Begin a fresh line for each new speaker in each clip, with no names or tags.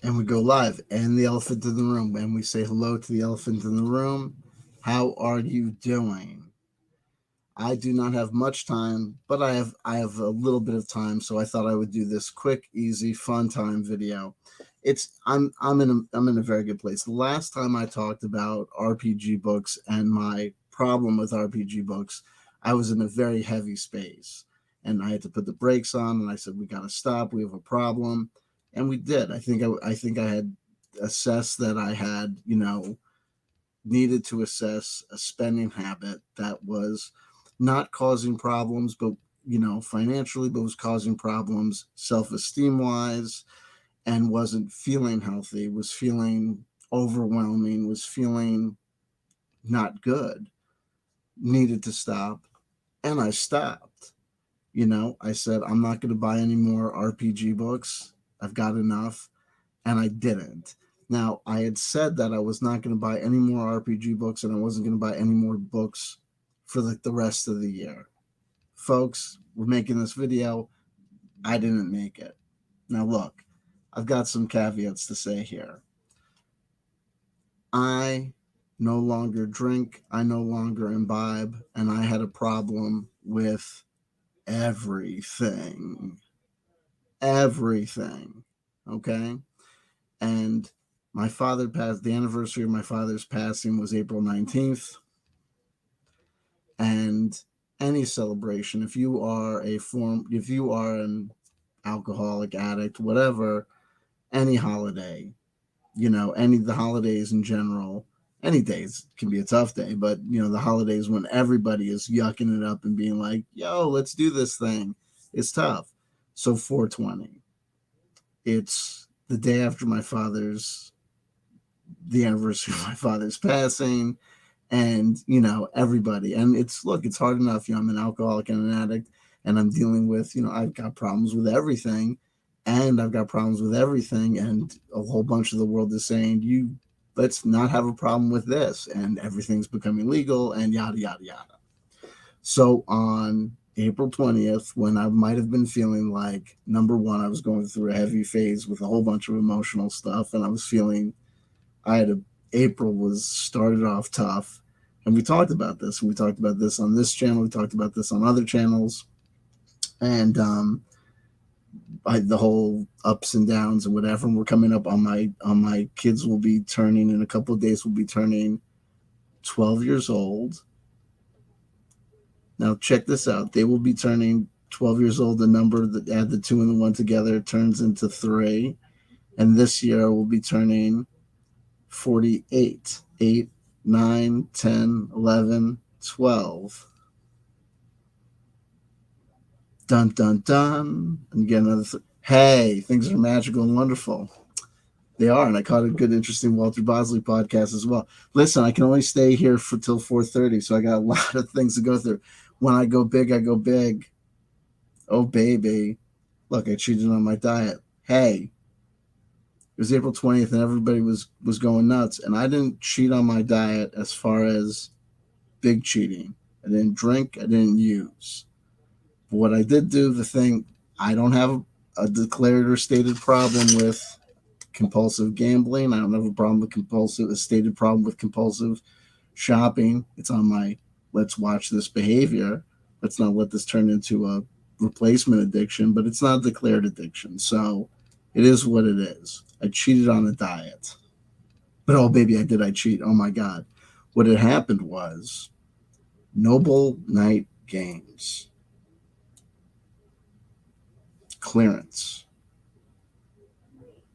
and we go live, and the elephant in the room, and we say hello to the elephant in the room. How are you doing? I do not have much time, but I have a little bit of time, so I thought I would do this quick, easy, fun time video. I'm in a very good place. The last time I talked about RPG books and my problem with RPG books, I was in a very heavy space, and I had to put the brakes on, and I said we got to stop. We have a problem, and we did. I think I had assessed that I had needed to assess a spending habit that was not causing problems, but financially, but was causing problems self-esteem wise, and wasn't feeling healthy, was feeling overwhelming, was feeling not good, needed to stop. And I stopped. I said, I'm not going to buy any more RPG books. I've got enough. And I didn't. Now, I had said that I was not going to buy any more RPG books and I wasn't going to buy any more books for like the rest of the year. Folks, we're making this video. I didn't make it. Now, look, I've got some caveats to say here. I no longer drink, I no longer imbibe, and I had a problem with everything. Everything. Okay? And my father passed, the anniversary of my father's passing was April 19th. And any celebration, if you are an alcoholic addict, whatever, any holiday, any of the holidays in general, any days can be a tough day, but the holidays when everybody is yucking it up and being like, yo, let's do this thing, it's tough. So 420, it's the day after the anniversary of my father's passing, and everybody, and it's hard enough. I'm an alcoholic and an addict, and I'm dealing with, I've got problems with everything, and a whole bunch of the world is saying, you let's not have a problem with this, and everything's becoming legal, and yada yada yada. So on April 20th, when I might have been feeling like, number one, I was going through a heavy phase with a whole bunch of emotional stuff, and I was feeling I had a April was started off tough, and we talked about this. We talked about this on this channel. We talked about this on other channels, and the whole ups and downs and whatever. And we're coming up on my kids will be turning in a couple of days. Will be turning 12 years old. Now check this out. They will be turning 12 years old. The number that add the two and the one together turns into 3, and this year will be turning 48. 8, 9, 10, 11, 12. Dun, dun, dun. And get another. Hey, things are magical and wonderful. They are, and I caught a good, interesting Walter Bosley podcast as well. Listen, I can only stay here for till 4:30, so I got a lot of things to go through. When I go big, I go big. Oh baby, look, I cheated on my diet. Hey, it was April 20th, and everybody was going nuts, and I didn't cheat on my diet as far as big cheating. I didn't drink. I didn't use. But what I did do, the thing, I don't have a declared or stated problem with compulsive gambling. I don't have a stated problem with compulsive shopping. It's on my let's watch this behavior. Let's not let this turn into a replacement addiction, but it's not a declared addiction. So it is what it is. I cheated on a diet. But oh, baby, I cheat. Oh my God. What had happened was Noble Night Games clearance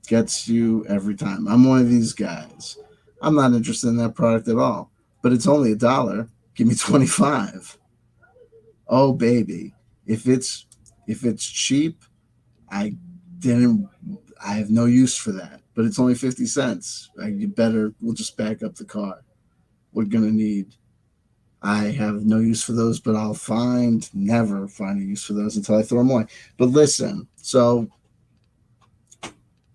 gets you every time. I'm one of these guys. I'm not interested in that product at all, but it's only $1. Give me 25. Oh baby, if it's cheap, I didn't. I have no use for that. But it's only 50 cents. We'll just back up the car. We're gonna need. I have no use for those, but never find a use for those until I throw them away. But listen,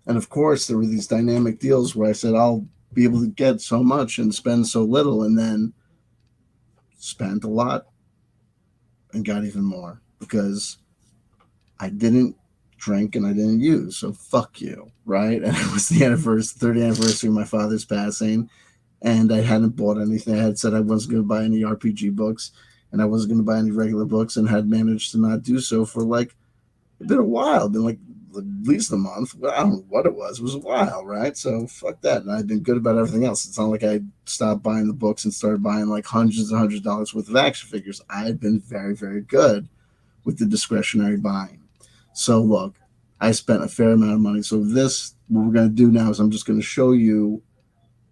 and of course, there were these dynamic deals where I said I'll be able to get so much and spend so little, and then spent a lot and got even more because I didn't drink and I didn't use. So fuck you, right? And it was the 30th anniversary of my father's passing, and I hadn't bought anything. I had said I wasn't going to buy any RPG books, and I wasn't going to buy any regular books, and had managed to not do so for like it's been a while, been like at least a month. I don't know what it was. It was a while, right? So fuck that. And I've been good about everything else. It's not like I stopped buying the books and started buying like hundreds and hundreds of dollars worth of action figures. I had been very, very good with the discretionary buying. So look, I spent a fair amount of money. So what we're going to do now is I'm just going to show you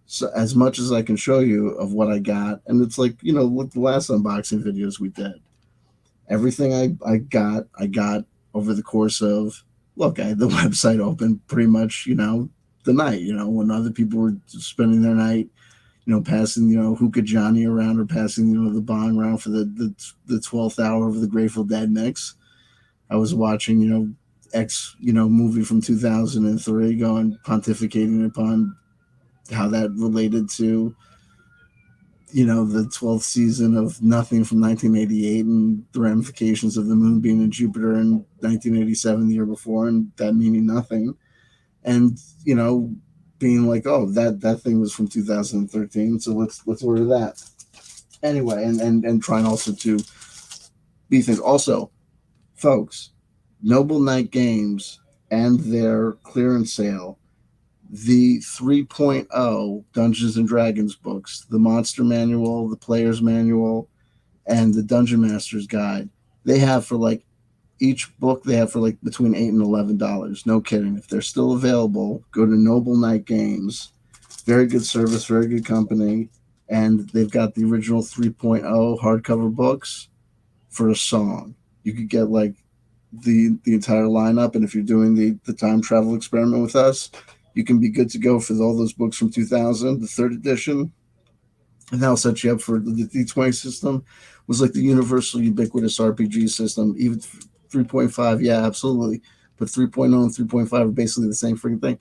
so as much as I can show you of what I got. And it's like, look, the last unboxing videos we did, everything I got over the course of, look, I had the website open pretty much, the night, when other people were spending their night, passing, Hookah Johnny around, or passing, the bong around for the 12th hour of the Grateful Dead mix. I was watching, X, movie from 2003, going pontificating upon how that related to, the 12th season of Nothing from 1988, and the ramifications of the moon being in Jupiter in 1987, the year before, and that meaning nothing. And, being like, oh, that thing was from 2013, so let's order that. Anyway, and trying also to be things. Also, folks, Noble Knight Games and their clearance sale, the 3.0 Dungeons and Dragons books, the Monster Manual, the Player's Manual, and the Dungeon Master's Guide, they have for like each book they have for like between $8 and $11. No kidding. If they're still available, go to Noble Knight Games. Very good service, very good company, and they've got the original 3.0 hardcover books for a song. You could get like the entire lineup, and if you're doing the time travel experiment with us, you can be good to go for all those books from 2000, the third edition, and that'll set you up for the D20 system. Was like the universal ubiquitous RPG system. Even 3.5, yeah, absolutely, but 3.0 and 3.5 are basically the same freaking thing.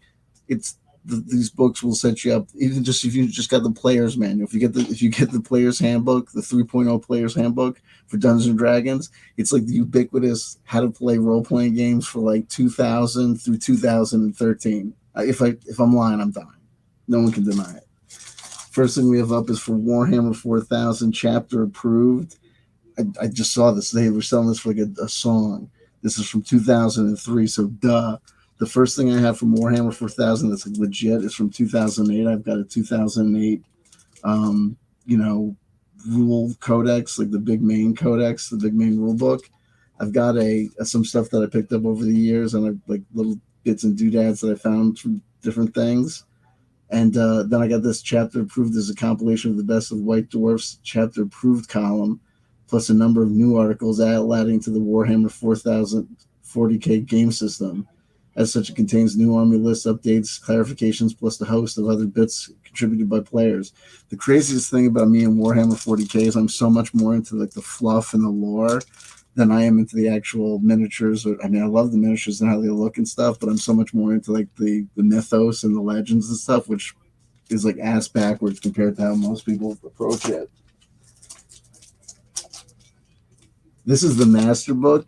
It's these books will set you up, even just if you just got the player's manual. If you get the player's handbook, the 3.0 player's handbook for Dungeons and Dragons, it's like the ubiquitous how to play role playing games for like 2000 through 2013. If I'm lying, I'm dying. No one can deny it. First thing we have up is for Warhammer 4000 chapter approved. I just saw this. They were selling this for like a song. This is from 2003, so duh. The first thing I have from Warhammer 4000 that's like legit is from 2008. I've got a 2008, rule codex, like the big main codex, the big main rule book. I've got some stuff that I picked up over the years, and like little bits and doodads that I found from different things. And then I got this chapter approved as a compilation of the best of White Dwarf's chapter approved column, plus a number of new articles adding to the Warhammer 4000 40K game system. As such, it contains new army list updates, clarifications, plus the host of other bits contributed by players. The craziest thing about me and Warhammer 40K is I'm so much more into like the fluff and the lore than I am into the actual miniatures. I love the miniatures and how they look and stuff, but I'm so much more into like the mythos and the legends and stuff, which is like ass backwards compared to how most people approach it. This is the Master Book,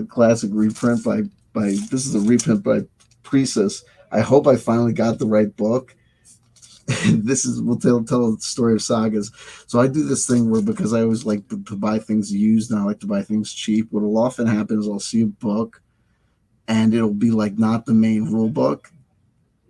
classic reprint by this is a reprint by Priestess. I hope I finally got the right book. We'll tell the story of sagas. So I do this thing where, because I always like to buy things used and I like to buy things cheap, what'll often happen is I'll see a book and it'll be like not the main rule book,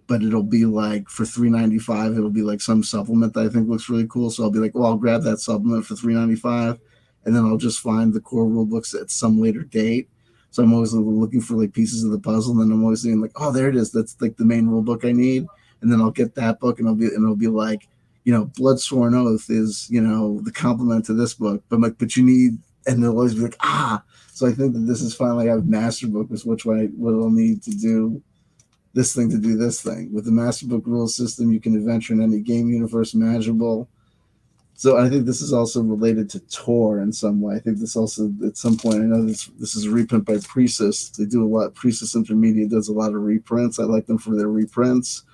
but it'll be like for $3.95, it'll be like some supplement that I think looks really cool. So I'll be like, well, I'll grab that supplement for $3.95, and then I'll just find the core rule books at some later date. So I'm always looking for like pieces of the puzzle, and then I'm always saying like, oh, there it is. That's like the main rule book I need. And then I'll get that book, and it'll be like, Bloodsworn Oath is, the complement to this book. But I'm like, but you need, and they'll always be like, ah. So I think that this is finally I have Master Book, is what I'll need to do this thing to do this thing. With the Master Book rules system, you can adventure in any game universe imaginable. So I think this is also related to Tor in some way. I think this also, at some point, I know this is a reprint by Priestess. They do a lot. Priestess Intermediate does a lot of reprints. I like them for their reprints.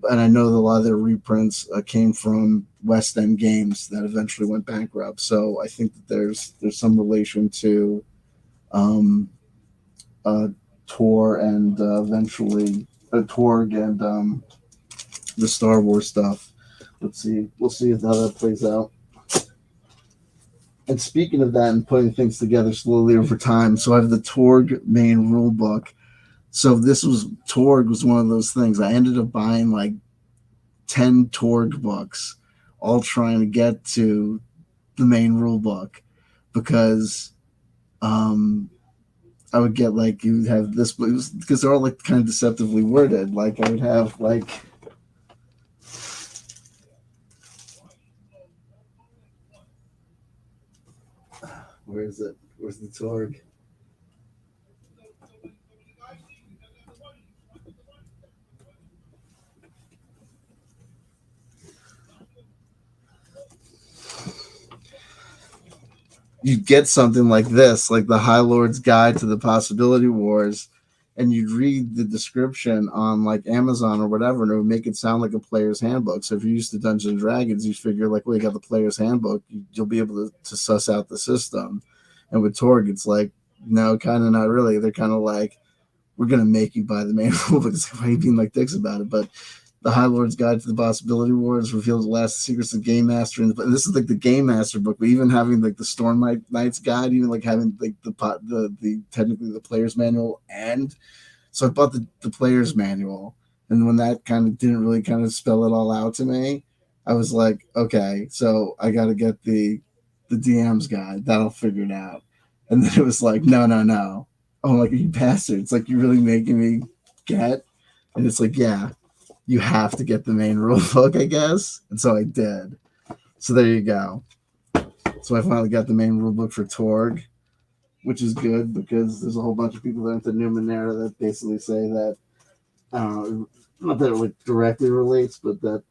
And I know that a lot of their reprints came from West End Games that eventually went bankrupt. So I think that there's some relation to Tor and eventually Torg and the Star Wars stuff. Let's see. We'll see how that plays out. And speaking of that and putting things together slowly over time, so I have the Torg main rule book. So this was Torg was one of those things. I ended up buying like 10 Torg books, all trying to get to the main rule book because I would get like you would have this because they're all like kind of deceptively worded. Like I would have like where is it? Where's the Torg? You'd get something like this, like the High Lord's Guide to the Possibility Wars, and you'd read the description on like Amazon or whatever, and it would make it sound like a player's handbook. So if you're used to Dungeons and Dragons, you figure like, well, you got the player's handbook, you'll be able to suss out the system. And with Torg, it's like, no, kind of not really. They're kind of like, we're gonna make you buy the main rule book. It's like, why are you being like dicks about it? But the High Lord's Guide to the Possibility Wars reveals the last secrets of Game Master, and this is like the Game Master book. But even having like the Storm Knight's Guide, even like having like the technically the player's manual, and so I bought the player's manual, and when that kind of didn't really kind of spell it all out to me, I was like, okay, so I got to get the DM's guide. That'll figure it out. And then it was like, no, no, no. I'm like, you bastard! It's like you're really making me get, and it's like, yeah, you have to get the main rule book, I guess. And so I did. So there you go. So I finally got the main rule book for Torg, which is good because there's a whole bunch of people that into Numenera that basically say that, I don't know, not that it like directly relates, but that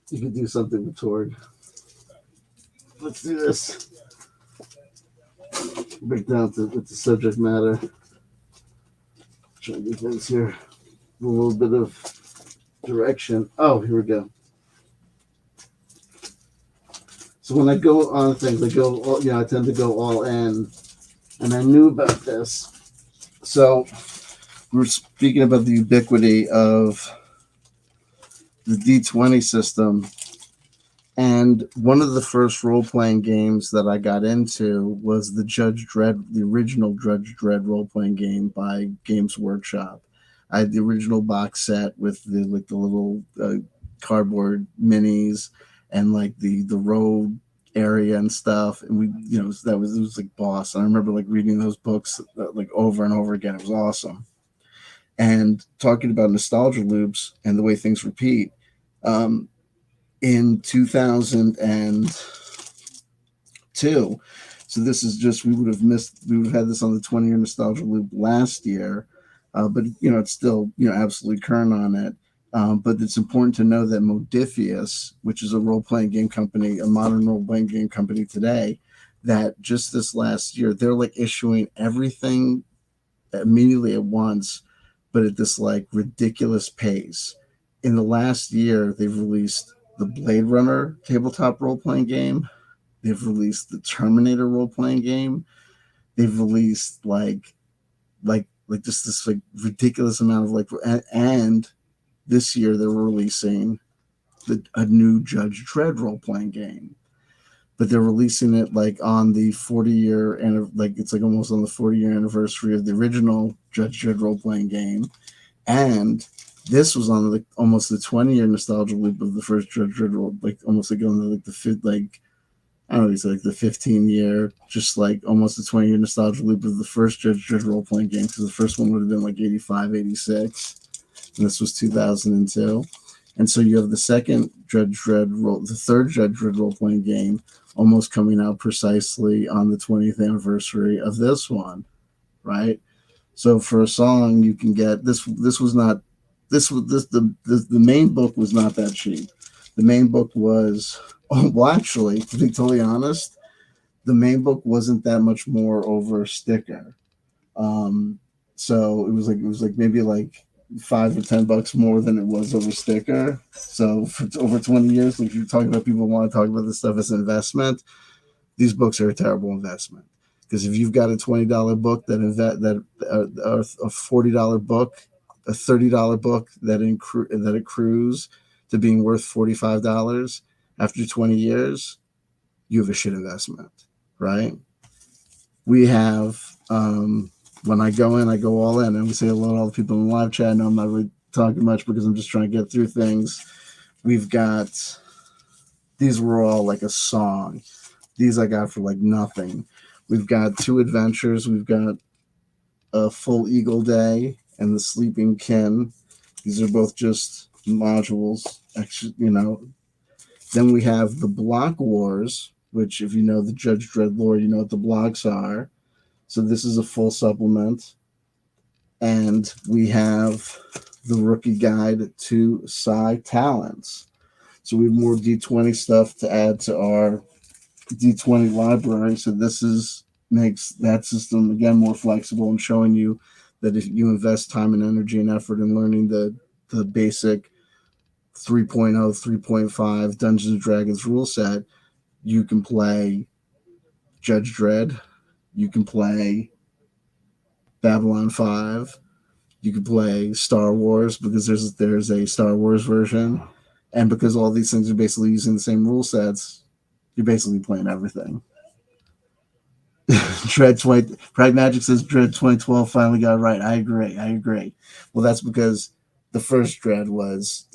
you could do something with Torg. Let's do this. Break down with the subject matter. Try to do things here. A little bit of direction. Oh, here we go. So when I go on things, I tend to go all in, and I knew about this. So we're speaking about the ubiquity of the D20 system, and one of the first role-playing games that I got into was the original Judge Dredd role-playing game by Games Workshop. I had the original box set with the little cardboard minis and like the road area and stuff, and we it was like boss. And I remember like reading those books like over and over again. It was awesome. And talking about nostalgia loops and the way things repeat, in 2002. So this is just we would have had this on the 20-year nostalgia loop last year, but it's still absolutely current on it. But it's important to know that Modiphius, which is a role-playing game company, a modern role-playing game company today, that just this last year they're like issuing everything immediately at once, but at this like ridiculous pace. In the last year, they've released the Blade Runner tabletop role-playing game. They've released the Terminator role-playing game. They've released like just this like ridiculous amount of and this year they're releasing a new Judge Dredd role-playing game. But they're releasing it like on the 40-year and like it's like almost on the 40-year anniversary of the original Judge Dredd role-playing game. And this was on like almost the 20-year nostalgia loop of the first Judge Dredd, like almost like on like the fifth, like I don't know, it's like the 15-year, just like almost the 20-year nostalgia loop of the first Judge Dredd role playing game, because the first one would have been like 85, 86, and this was 2002. And so you have the second Judge Dredd the third Judge Dredd role playing game, almost coming out precisely on the 20th anniversary of this one, right? So for a song, you can get this. The main book was not that cheap. The main book was actually, to be totally honest, the main book wasn't that much more over a sticker. So it was like maybe like $5 or $10 more than it was over sticker. So for over 20 years, like you're talking about people want to talk about this stuff as an investment, these books are a terrible investment. Because if you've got a $20 book a $40 book, a $30 book that accrues to being worth $45 after 20 years, you have a shit investment, right? We have when I go in, I go all in, and we say hello to all the people in the live chat. I know I'm not really talking much because I'm just trying to get through things. We've got these were all like a song. These I got for like nothing. We've got 2 adventures. We've got a Full Eagle Day and the Sleeping Kin. These are both just modules. Actually, Then we have the Block Wars, which, if you know the Judge Dredd lore, you know what the blocks are. So this is a full supplement. And we have the Rookie Guide to Psi Talents. So we have more D20 stuff to add to our D20 library. So this makes that system again more flexible and showing you that if you invest time and energy and effort in learning the basic 3.0, 3.5 Dungeons and Dragons rule set, you can play Judge Dredd, you can play Babylon 5, you can play Star Wars because there's a Star Wars version, and because all these things are basically using the same rule sets, you're basically playing everything. Dread 20 Pride Magic says Dread 2012 finally got it right. I agree. Well, that's because the first Dread was,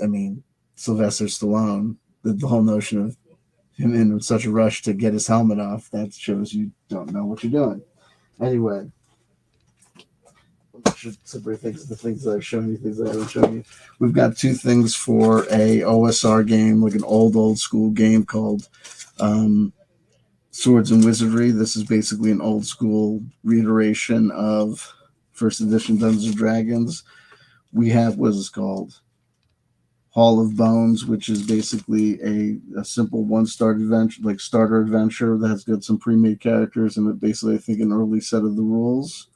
Sylvester Stallone. The whole notion of him in such a rush to get his helmet off, that shows you don't know what you're doing. Anyway, I should separate things, the things that I've shown you, things that I haven't shown you. We've got 2 things for a OSR game, like an old school game called Swords and Wizardry. This is basically an old school reiteration of first edition Dungeons and Dragons. We have, what is this called? Hall of Bones, which is basically a simple one-star adventure, like starter adventure that's got some pre-made characters and it basically, I think, an early set of the rules.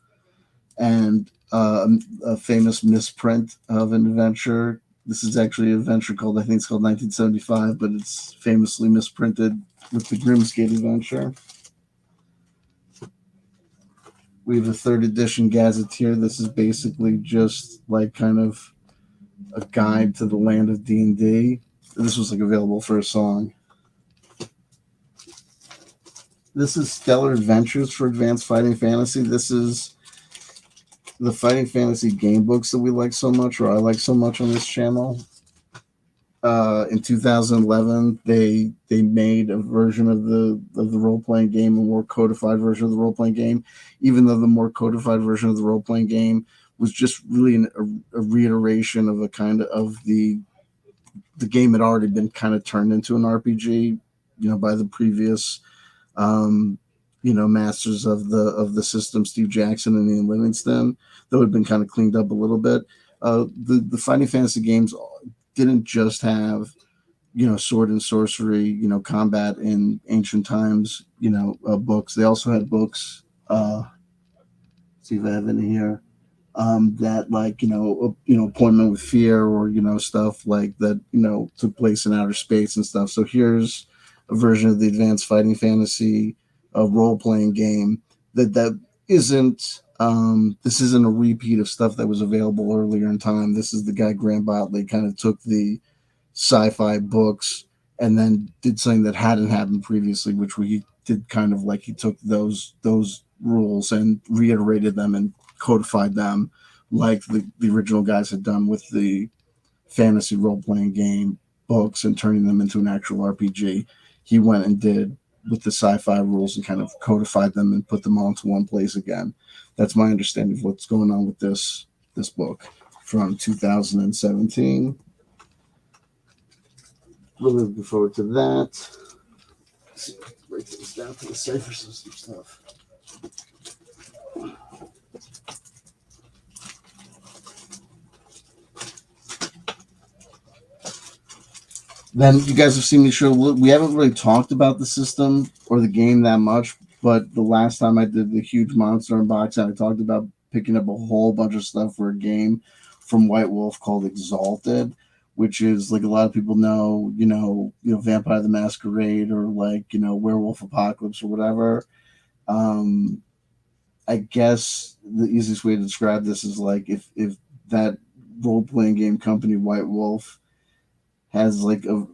And a famous misprint of an adventure. This is actually an adventure called, I think it's called 1975, but it's famously misprinted with the Grimsgate adventure. We have a 3rd edition Gazetteer. This is basically just like kind of a guide to the land of D&D. This was like available for a song. This is Stellar Adventures for Advanced Fighting Fantasy. This is the Fighting Fantasy game books that we like so much, or I like so much on this channel. In 2011, they made a version of the role-playing game, a more codified version of the role-playing game, even though the more codified version of the role-playing game was just really a reiteration of a kind of the game had already been kind of turned into an RPG, by the previous masters of the system, Steve Jackson and Ian Livingstone, though it had been kind of cleaned up a little bit. The Fighting Fantasy games didn't just have, sword and sorcery, combat in ancient times, books. They also had books, see if I have any here, that like, Appointment with Fear or, stuff like that, took place in outer space and stuff. So here's a version of the Advanced Fighting Fantasy role-playing game that isn't, this isn't a repeat of stuff that was available earlier in time. This is the guy, Graham Botley, kind of took the sci-fi books and then did something that hadn't happened previously, which he did kind of like he took those rules and reiterated them and codified them like the original guys had done with the fantasy role-playing game books and turning them into an actual RPG. He went and did with the sci-fi rules and kind of codified them and put them all into one place again. That's my understanding of what's going on with this book from 2017. Really looking forward to that. Let's see, break things down to the cipher system stuff. Then you guys have seen me show. We haven't really talked about the system or the game that much, but the last time I did the huge monster unboxing, I talked about picking up a whole bunch of stuff for a game from White Wolf called Exalted, which is like a lot of people know, Vampire the Masquerade or like, Werewolf Apocalypse or whatever. Um, I guess the easiest way to describe this is like if that role playing game company White Wolf has like a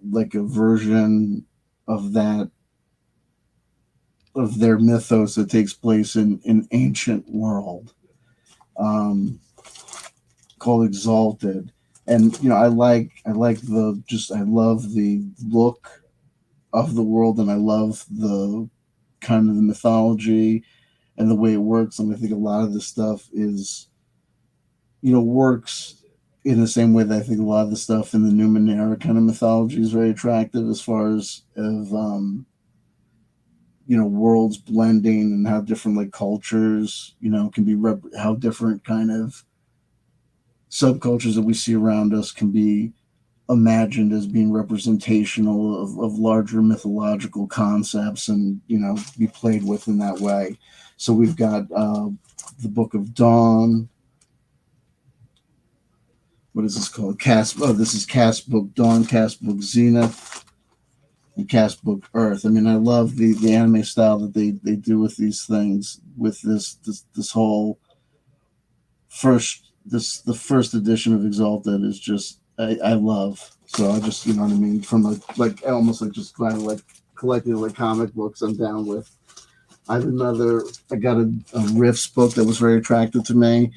version of that of their mythos that takes place in an ancient world, um, called Exalted. And I like the just I love the look of the world, and I love the kind of the mythology and the way it works. And I think a lot of this stuff is, works in the same way that I think a lot of the stuff in the Numenera kind of mythology is very attractive, as far as worlds blending, and how different like cultures, can be how different kind of subcultures that we see around us can be imagined as being representational of larger mythological concepts, and be played with in that way. So we've got the Book of Dawn. What is this called? Cast. Oh, this is Cast Book Dawn, Cast Book Zenith, and Cast Book Earth. I mean, I love the anime style that they do with these things. With this whole the first edition of Exalted is just I love. So I just, what I mean, from like almost like just kind of like collecting like comic books, I'm down with. I got a Riffs book that was very attractive to me.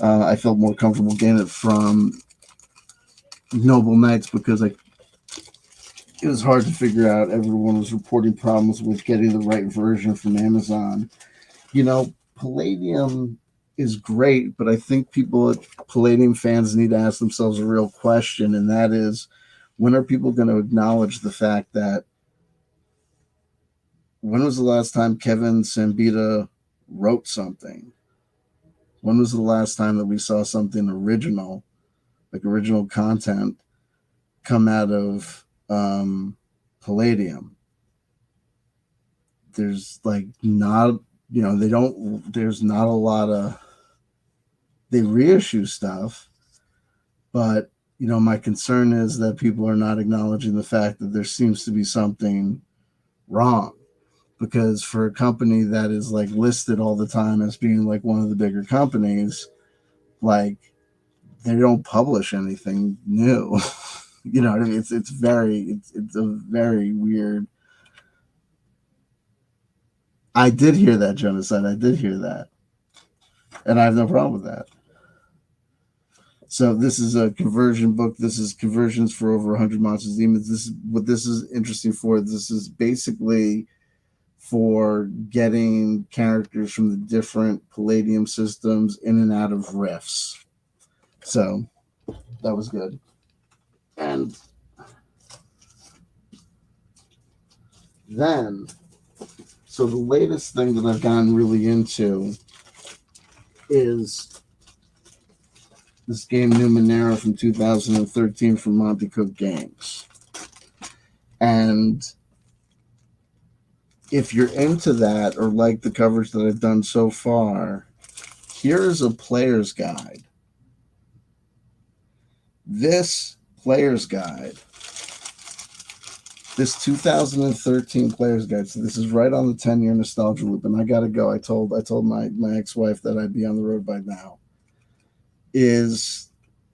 I felt more comfortable getting it from Noble Knights, because it was hard to figure out. Everyone was reporting problems with getting the right version from Amazon. Palladium is great, but I think Palladium fans need to ask themselves a real question, and that is, when are people going to acknowledge the fact that when was the last time Kevin Sambita wrote something? When was the last time that we saw something original, like original content, come out of Palladium? There's like not, they don't, there's not a lot of, they reissue stuff, but my concern is that people are not acknowledging the fact that there seems to be something wrong, because for a company that is like listed all the time as being like one of the bigger companies, like, they don't publish anything new. You know what I mean? It's a very weird. I did hear that, Genocide. I did hear that, and I have no problem with that. So this is a conversion book. This is conversions for over 100 monsters demons. This is what this is interesting for. This is basically for getting characters from the different Palladium systems in and out of Rifts. So that was good. And then, so the latest thing that I've gotten really into is this game Numenera from 2013 from Monte Cook Games. And if you're into that, or like the coverage that I've done so far, here is a player's guide. This player's guide, this 2013 player's guide, so this is right on the 10-year nostalgia loop, and I gotta go. I told my ex-wife that I'd be on the road by now. Is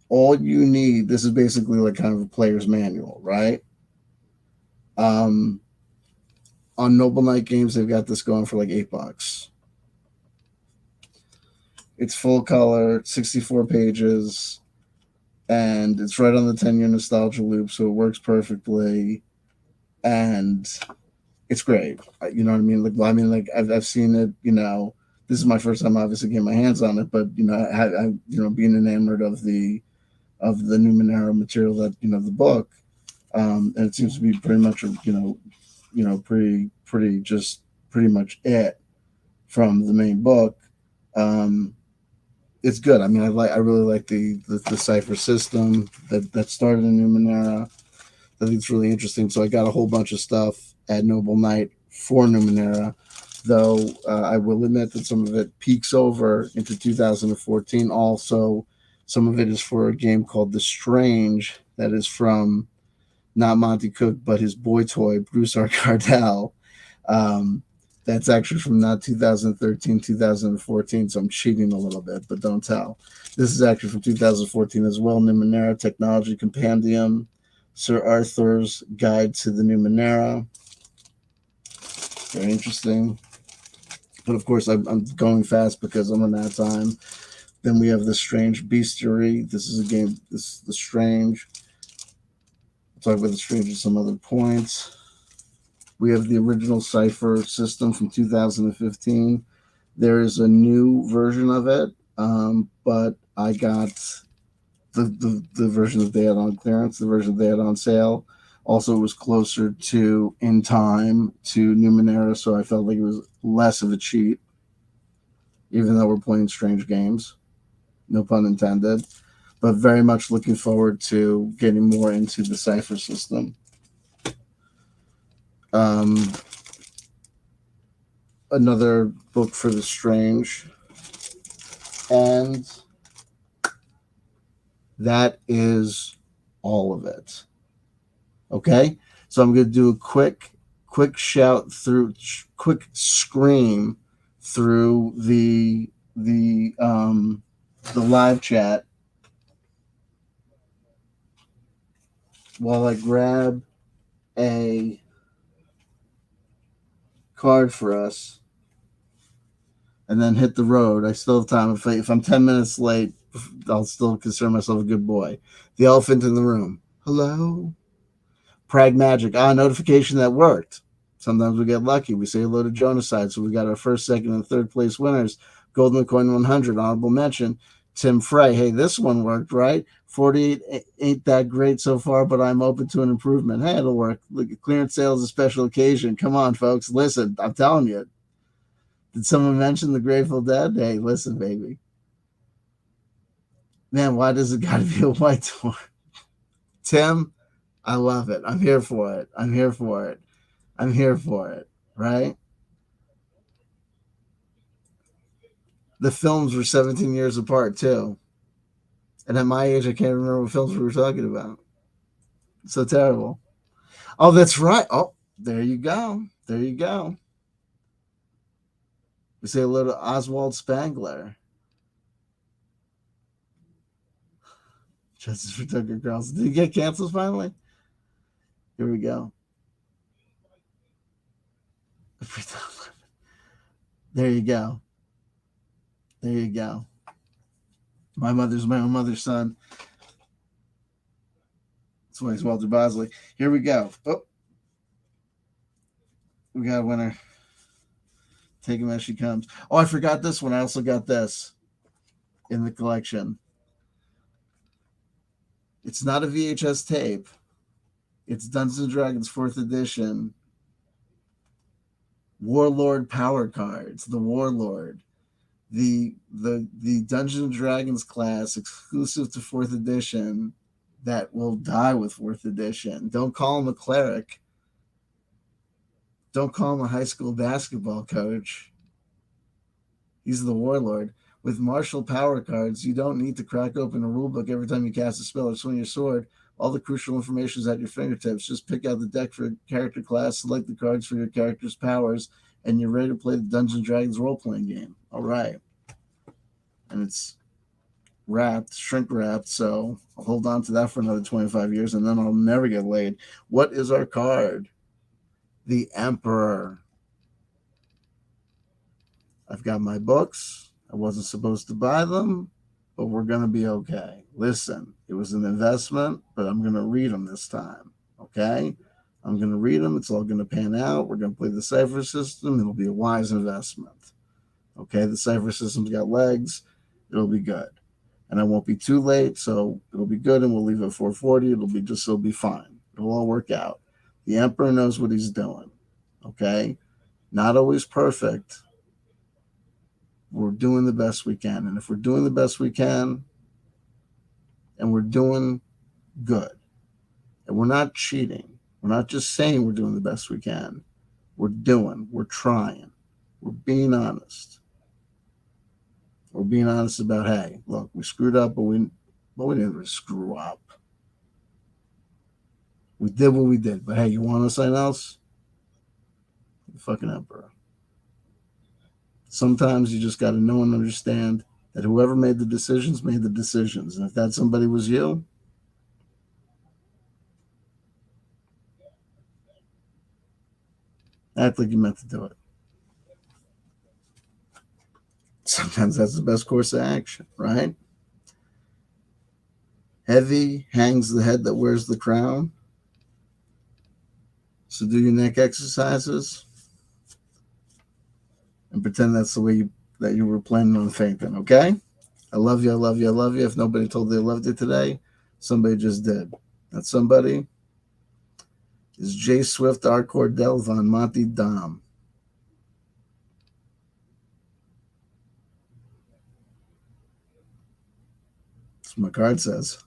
all you need. This is basically like kind of a player's manual, right? On Noble Knight Games, they've got this going for like $8. It's full color, 64 pages, and it's right on the 10-year nostalgia loop, so it works perfectly, and it's great. You know what I mean? Like, I've seen it. This is my first time obviously getting my hands on it, but being enamored of the Numenera material, that the book, and it seems to be pretty much pretty much it from the main book. It's good. I mean, I really like the cipher system that started in Numenera. I think it's really interesting. So I got a whole bunch of stuff at Noble Knight for Numenera, though I will admit that some of it peaks over into 2014. Also, some of it is for a game called The Strange, that is from not Monty Cook, but his boy toy, Bruce R. Cardell. Um, That's actually from not 2013, 2014, so I'm cheating a little bit, but don't tell. This is actually from 2014 as well. Numenera Technology Compendium, Sir Arthur's Guide to the Numenera. Very interesting. But of course, I'm going fast because I'm running out of time. Then we have the Strange Bestiary. This is a game. This is the Strange. We'll talk about the Strange at some other points. We have the original Cipher system from 2015. There is a new version of it, but I got the version that they had on clearance, the version they had on sale. Also, it was closer to in time to Numenera, so I felt like it was less of a cheat, even though we're playing strange games. No pun intended. But very much looking forward to getting more into the Cipher system. Um, Another book for the strange. And that is all of it. Okay? So I'm going to do a quick shout through, quick scream through the live chat while I grab a card for us and then hit the road. I still have time. If I'm 10 minutes late, I'll still consider myself a good boy. The elephant in the room. Hello? Pragmagic. Notification that worked. Sometimes we get lucky. We say hello to Jonaside. So we got our first, second, and third place winners. Golden Coin 100, honorable mention. Tim Frey. Hey, this one worked, right? 48 ain't that great so far, but I'm open to an improvement. Hey, it'll work. Look, clearance sale is a special occasion. Come on, folks. Listen, I'm telling you. Did someone mention the Grateful Dead? Hey, listen, baby. Man, why does it got to be a white door? Tim, I love it. I'm here for it. I'm here for it. I'm here for it, right? The films were 17 years apart, too. And at my age, I can't remember what films we were talking about. So terrible. Oh, that's right. Oh, there you go. There you go. We say a little Oswald Spangler. Justice for Tucker Carlson. Did he get canceled finally? Here we go. There you go. There you go. My mother's my own mother's son. That's why he's Walter Bosley. Here we go. Oh, we got a winner. Take him as she comes. Oh, I forgot this one. I also got this in the collection. It's not a VHS tape. It's Dungeons and Dragons 4th edition. Warlord power cards. The Warlord. The Dungeons and Dragons class exclusive to 4th edition that will die with 4th edition. Don't call him a cleric. Don't call him a high school basketball coach. He's the Warlord. With martial power cards, you don't need to crack open a rulebook every time you cast a spell or swing your sword. All the crucial information is at your fingertips. Just pick out the deck for a character class, select the cards for your character's powers, and you're ready to play the Dungeons & Dragons role-playing game. All right. And it's wrapped, shrink wrapped, so I'll hold on to that for another 25 years, and then I'll never get laid. What is our card? The Emperor. I've got my books. I wasn't supposed to buy them, but we're going to be okay. Listen, it was an investment, but I'm going to read them this time, okay? I'm going to read them. It's all going to pan out. We're going to play the Cipher system. It'll be a wise investment, okay? The Cipher system's got legs. It'll be good. And I won't be too late, so it'll be good, and we'll leave at 4:40. It'll be fine. It'll all work out. The Emperor knows what he's doing, okay? Not always perfect. We're doing the best we can. And if we're doing the best we can and we're doing good and we're not cheating, we're not just saying we're doing the best we can, we're trying, we're being honest. We're being honest about, hey, look, we screwed up, but we didn't really screw up. We did what we did. But hey, you want something else? The fucking Emperor. Sometimes you just got to know and understand that whoever made the decisions made the decisions. And if that somebody was you, act like you meant to do it. Sometimes that's the best course of action, right? Heavy hangs the head that wears the crown. So do your neck exercises and pretend that's the way that you were planning on fainting, okay? I love you, I love you, I love you. If nobody told you they loved you today, somebody just did. That somebody is J. Swift R. Cordell Von Monty Dom. That's what my card says.